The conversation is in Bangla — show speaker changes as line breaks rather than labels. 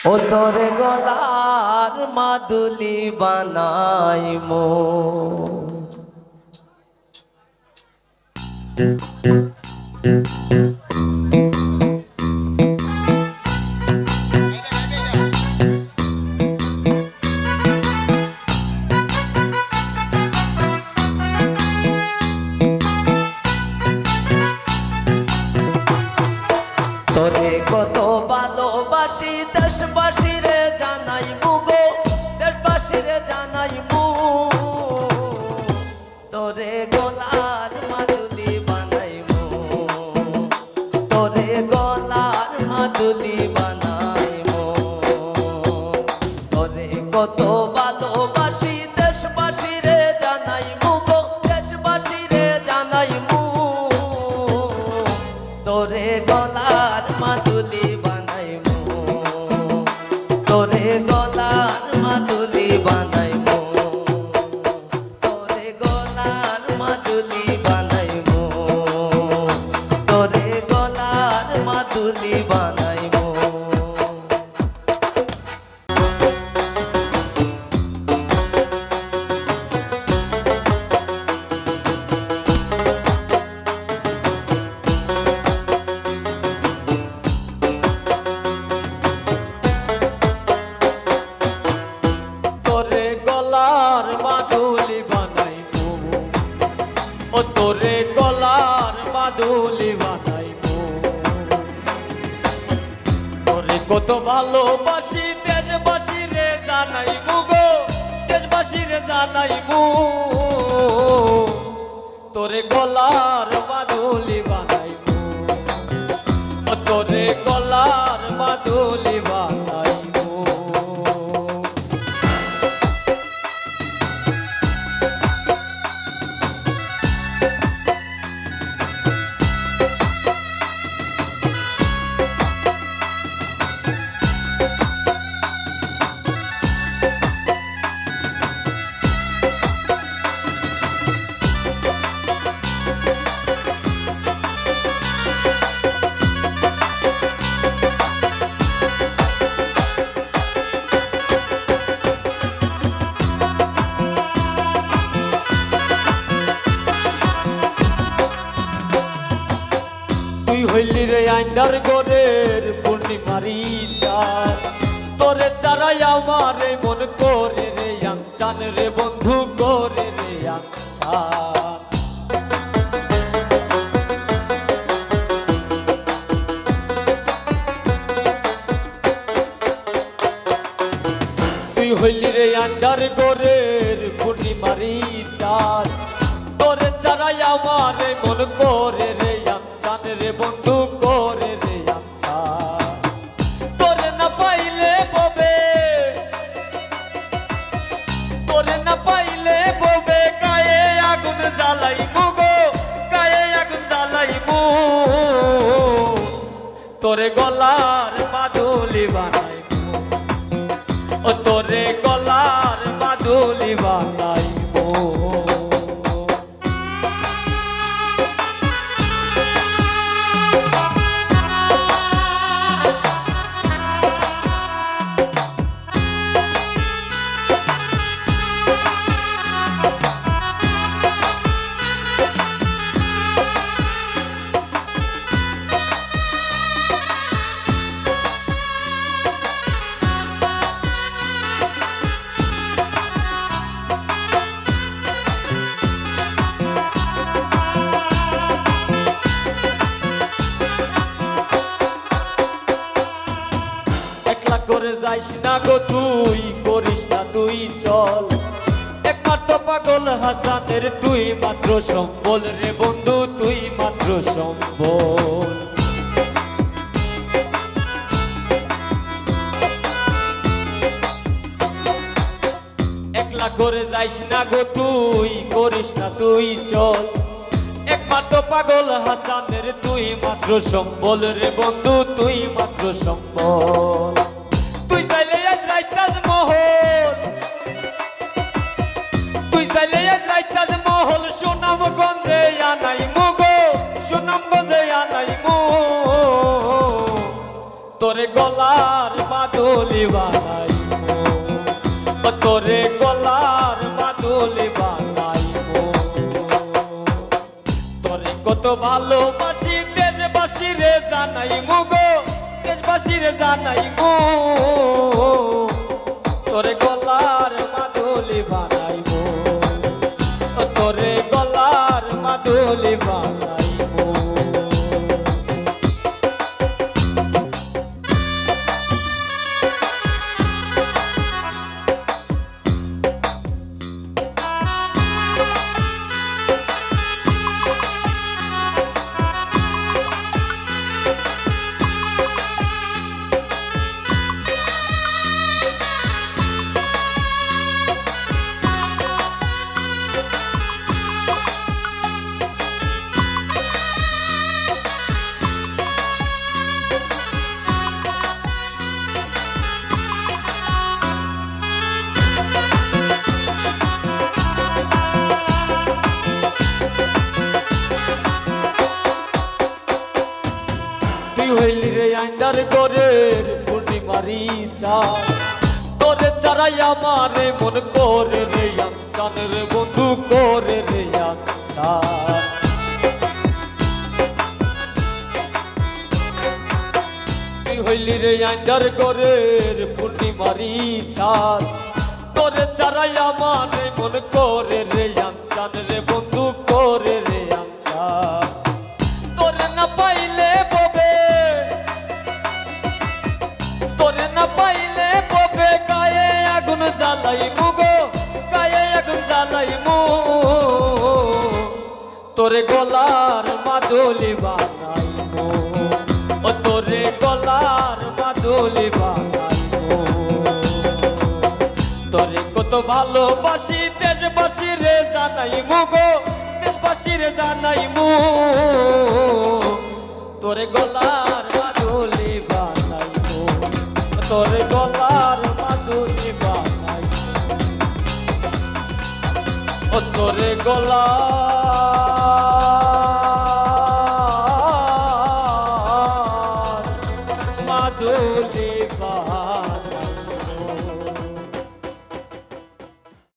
ও তোরে গলার মাদুলি বানাইমো তোরে কত ভালোবাসি দেশবাসী রে জানাইমু গো দেশবাসী রে জানাইমু তোরে গলার মাদুলি বানাইমু তোরে গলার মাদুলি বানাইমু তোরে কত ভালোবাসি দেশবাসী রে জানাইমু গো দেশবাসী রে জানাইমু তোরে গলার মাদুলি বানাইমু তোরে গলার মাদুলি বানাইমু তোরে গলার মাদুলি বানাইমু তোরে গলার মাদুলি বানাইমু ও তোরে গলার মাদুলি বানাইবো তোরে কত ভালোবাসি দেশবাসী রে জানাইবো গো দেশবাসী রে জানাইবো তোরে গলার মাদুলি বানাইবো ও তোরে গলার মাদুলি বানাইবো তুই হইলি রে আইনার গোরের পূর্ণিমারি চাঁদ তোরে চারাই আমার মন করে রে আঞ্চান রে বন্ধু করে রে আঞ্চান তুই হইলি রে আইনার গোরের পূর্ণিমারি চাঁদ তোরে চারাই আমার মন করে রে রে বন্ধু করে রে আচ্ছা তোরে না পাইলে ববে তোরে না পাইলে ববে গায়ে আগুন জ্বালাইবো গো গায়ে আগুন জ্বালাইবো তোরে গলার মাদুলি বানাইবো ও তোরে গলার মাদুলি বানাইবো করে যাইস না গো তুই করিস না তুই চল একমাত্র পাগল হাসানের তুই মাত্র সম্বল রে বন্ধু তুই মাত্র সম্বল একলা করে যাইস না গো তুই করিস না তুই চল একমাত্র পাগল হাসানের তুই মাত্র সম্বল রে বন্ধু তুই মাত্র সম্বল তুই চাইলে আজ রাইতাজ মহল তুই চাইলে আজ রাইতাজ মহল সুনামগঞ্জে আনাইমু গো সুনামগঞ্জে আনাইমু তোরে গলার মাদুলি বানাইবো, ও তোরে গলার মাদুলি বানাইবো। তোরে কত ভালোবাসি দেশবাসী রে জানাইমু গো, দেশবাসী রে জানাইমু। তোরে গলার মাদুলি বানাইবো, ও তোরে গলার মাদুলি বানাইবো। তুই হইলি রে আইন্দার গোরের পূর্ণিমারি চাঁদ, তোরে চারাই আমারে মন করে রে চাঁদের বন্ধু করে রে চাঁদ। তুই হইলি রে আইন্দার গোরের পূর্ণিমারি চাঁদ, তোরে চারাই আমারে মন করে রে চাঁদের বন্ধু করে রে চাঁদ। তোরে না পাইলে ববে, তোরে না পাইলে ববে গায়ে আগুন জ্বালাইমু গো, গায়ে আগুন জ্বালাইমু। তোরে গলার মাদুলি বানাইমু, ও তোরে গলার মাদুলি বানাইমু। তোরে কত ভালোবাসি দেশবাসী রে জানাইমু গো, দেশবাসী রে জানাইমু। তোরে গলার মাদুলি বানাইবো, তোরে গলার মাদুলি বানাইবো, ও তোরে গলার মাদুলি